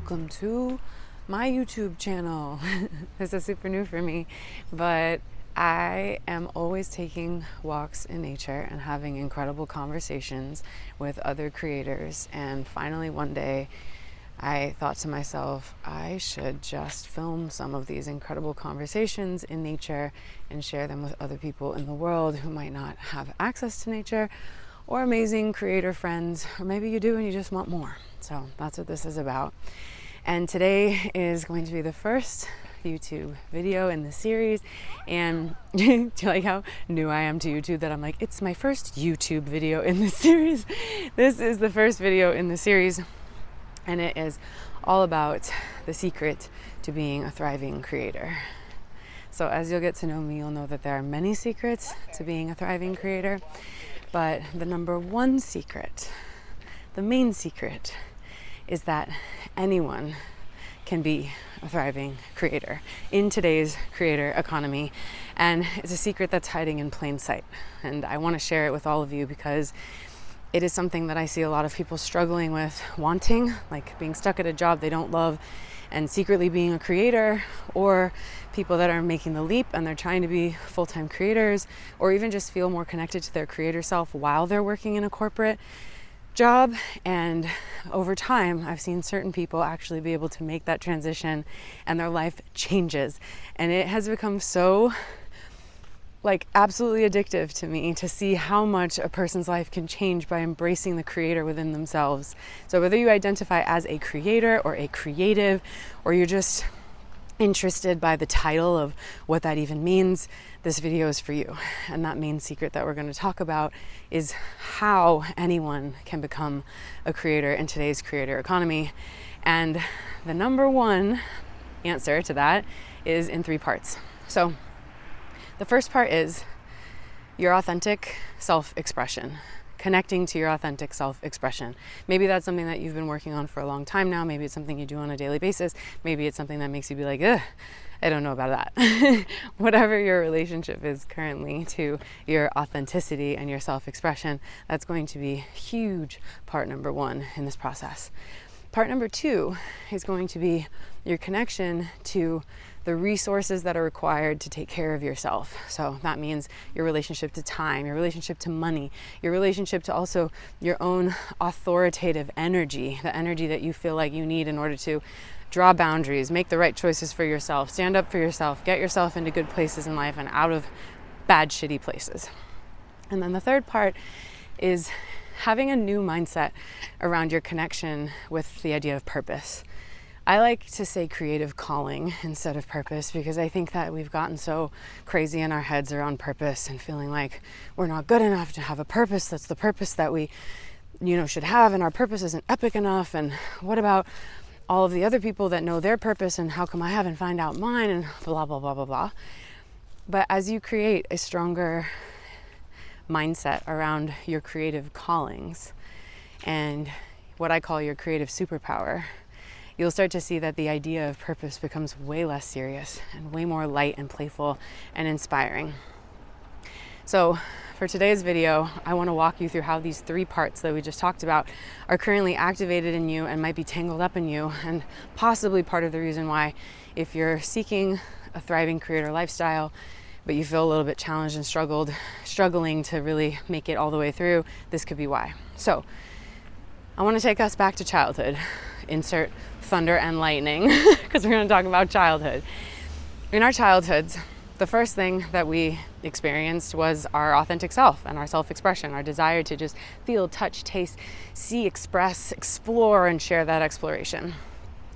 welcome to my YouTube channel. This is super new for me, but I am always taking walks in nature and having incredible conversations with other creators. And finally one day I thought to myself, I should just film some of these incredible conversations in nature and share them with other people in the world who might not have access to nature, or amazing creator friends, or maybe you do and you just want more. So that's what this is about. And today is going to be the first YouTube video in the series. And do you like how new I am to YouTube, that I'm like, it's my first YouTube video in the series? This is the first video in the series, and it is all about the secret to being a thriving creator. So as you'll get to know me, you'll know that there are many secrets to being a thriving creator, but the number one secret, the main secret, is that anyone can be a thriving creator in today's creator economy. And it's a secret that's hiding in plain sight. And I want to share it with all of you because it is something that I see a lot of people struggling with, wanting, like being stuck at a job they don't love and secretly being a creator, or people that are making the leap and they're trying to be full-time creators, or even just feel more connected to their creator self while they're working in a corporate job. And over time, I've seen certain people actually be able to make that transition and their life changes. And it has become so absolutely addictive to me to see how much a person's life can change by embracing the creator within themselves. So whether you identify as a creator or a creative, or you're just interested by the title of what that even means, this video is for you. And that main secret that we're going to talk about is how anyone can become a creator in today's creator economy. And the number one answer to that is in 3 parts. So the first part is your authentic self-expression, connecting to your authentic self-expression. Maybe that's something that you've been working on for a long time now. Maybe it's something you do on a daily basis. Maybe it's something that makes you be like, ugh, I don't know about that. Whatever your relationship is currently to your authenticity and your self-expression, that's going to be a huge part number 1 in this process. Part number 2 is going to be your connection to the resources that are required to take care of yourself. So that means your relationship to time, your relationship to money, your relationship to also your own authoritative energy, the energy that you feel like you need in order to draw boundaries, make the right choices for yourself, stand up for yourself, get yourself into good places in life and out of bad, shitty places. And then the third part is having a new mindset around your connection with the idea of purpose. I like to say creative calling instead of purpose, because I think that we've gotten so crazy in our heads around purpose and feeling like we're not good enough to have a purpose that's the purpose that we, should have, and our purpose isn't epic enough. And what about all of the other people that know their purpose, and how come I haven't found out mine, and blah, blah, blah, blah, blah. But as you create a stronger mindset around your creative callings and what I call your creative superpower, you'll start to see that the idea of purpose becomes way less serious and way more light and playful and inspiring. So for today's video, I want to walk you through how these 3 parts that we just talked about are currently activated in you and might be tangled up in you, and possibly part of the reason why, if you're seeking a thriving creator lifestyle, but you feel a little bit challenged and struggling to really make it all the way through, this could be why. So I want to take us back to childhood. Insert thunder and lightning, because we're going to talk about childhood. In our childhoods, the first thing that we experienced was our authentic self and our self-expression, our desire to just feel, touch, taste, see, express, explore, and share that exploration.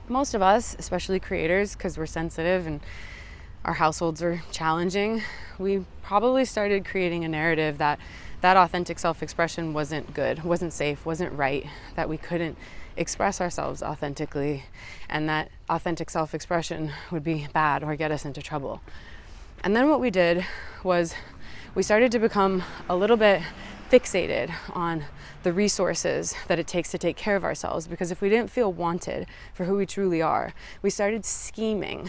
Most of us, especially creators, because we're sensitive and our households are challenging, we probably started creating a narrative that authentic self-expression wasn't good, wasn't safe, wasn't right, that we couldn't express ourselves authentically, and that authentic self-expression would be bad or get us into trouble. And then what we did was we started to become a little bit fixated on the resources that it takes to take care of ourselves, because if we didn't feel wanted for who we truly are, we started scheming.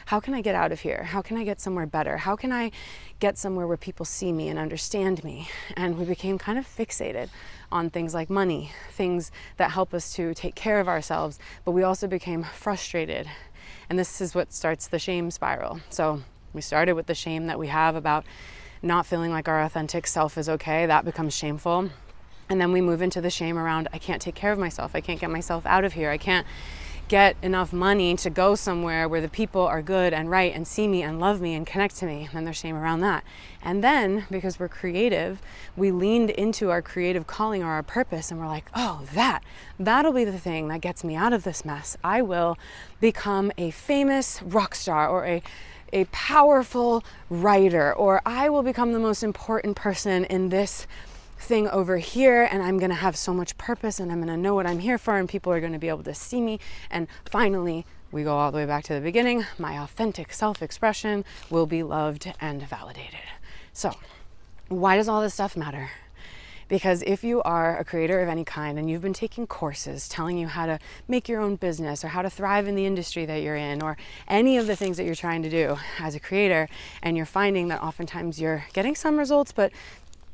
How can I get out of here? How can I get somewhere better? How can I get somewhere where people see me and understand me? And we became kind of fixated on things like money, things that help us to take care of ourselves, but we also became frustrated. And this is what starts the shame spiral. So we started with the shame that we have about not feeling like our authentic self is okay. That becomes shameful. And then we move into the shame around, I can't take care of myself. I can't get myself out of here. I can't get enough money to go somewhere where the people are good and right and see me and love me and connect to me. And then there's shame around that. And then, because we're creative, we leaned into our creative calling or our purpose, and we're like, oh, that'll be the thing that gets me out of this mess. I will become a famous rock star, or a powerful writer, or I will become the most important person in this thing over here, and I'm gonna have so much purpose, and I'm gonna know what I'm here for, and people are gonna be able to see me. And finally, we go all the way back to the beginning, my authentic self-expression will be loved and validated. So why does all this stuff matter? Because if you are a creator of any kind and you've been taking courses telling you how to make your own business, or how to thrive in the industry that you're in, or any of the things that you're trying to do as a creator, and you're finding that oftentimes you're getting some results but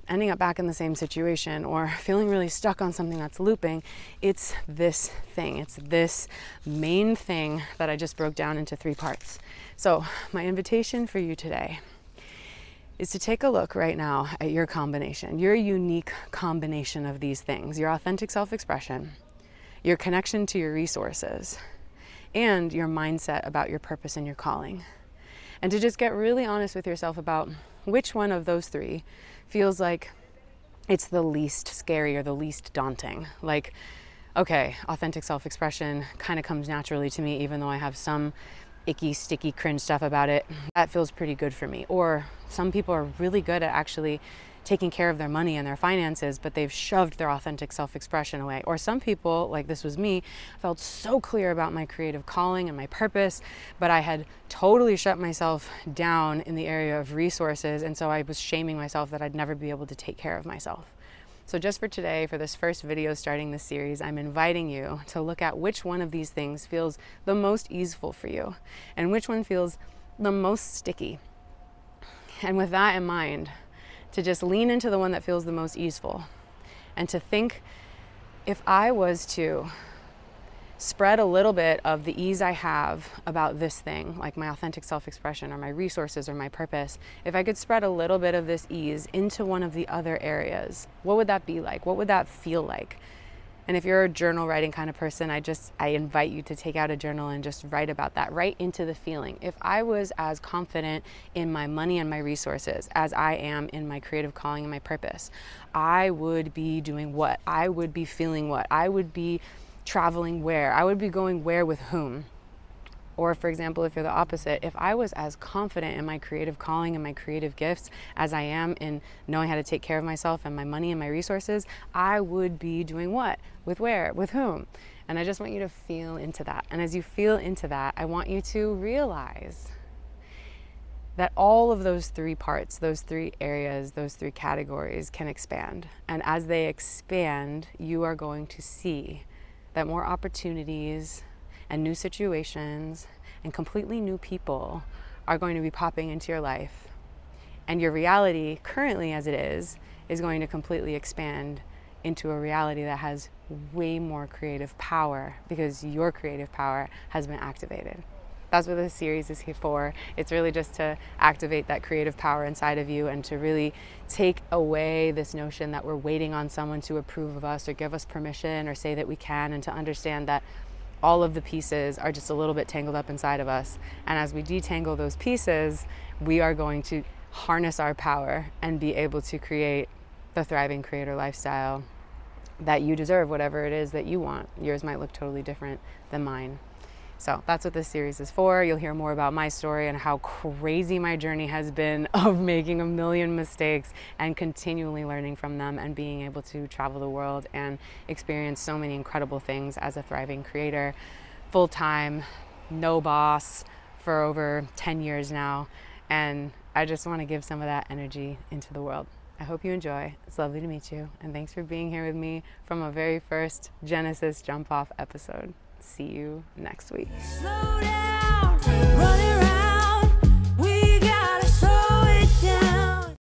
ending up back in the same situation, or feeling really stuck on something that's looping, it's this thing. It's this main thing that I just broke down into 3 parts. So my invitation for you today is to take a look right now at your combination, your unique combination of these things: your authentic self-expression, your connection to your resources, and your mindset about your purpose and your calling. And to just get really honest with yourself about which one of those 3 feels like it's the least scary or the least daunting. Like, okay, authentic self-expression kind of comes naturally to me, even though I have some icky, sticky, cringe stuff about it. That feels pretty good for me. Or some people are really good at actually taking care of their money and their finances, but they've shoved their authentic self-expression away. Or some people, like this was me, felt so clear about my creative calling and my purpose, but I had totally shut myself down in the area of resources, and so I was shaming myself that I'd never be able to take care of myself. So just for today, for this first video starting this series, I'm inviting you to look at which one of these things feels the most easeful for you, and which one feels the most sticky. And with that in mind, to just lean into the one that feels the most easeful, and to think, if I was to spread a little bit of the ease I have about this thing, like my authentic self-expression or my resources or my purpose, if I could spread a little bit of this ease into one of the other areas, what would that be like? What would that feel like? And if you're a journal writing kind of person, I invite you to take out a journal and just write about that, right into the feeling. If I was as confident in my money and my resources as I am in my creative calling and my purpose, I would be doing what? I would be feeling what? I would be traveling where? I would be going where with whom? Or for example, if you're the opposite, if I was as confident in my creative calling and my creative gifts as I am in knowing how to take care of myself and my money and my resources, I would be doing what? With where? With whom? And I just want you to feel into that. And as you feel into that, I want you to realize that all of those 3 parts, those 3 areas, those 3 categories can expand. And as they expand, you are going to see that more opportunities and new situations and completely new people are going to be popping into your life. And your reality, currently as it is going to completely expand into a reality that has way more creative power, because your creative power has been activated. That's what this series is here for. It's really just to activate that creative power inside of you, and to really take away this notion that we're waiting on someone to approve of us or give us permission or say that we can, and to understand that all of the pieces are just a little bit tangled up inside of us. And as we detangle those pieces, we are going to harness our power and be able to create the thriving creator lifestyle that you deserve, whatever it is that you want. Yours might look totally different than mine. So that's what this series is for. You'll hear more about my story and how crazy my journey has been of making a million mistakes and continually learning from them, and being able to travel the world and experience so many incredible things as a thriving creator, full-time, no boss, for over 10 years now. And I just want to give some of that energy into the world. I hope you enjoy. It's lovely to meet you. And thanks for being here with me from a very first Genesis Jump Off episode. See you next week. Slow down, running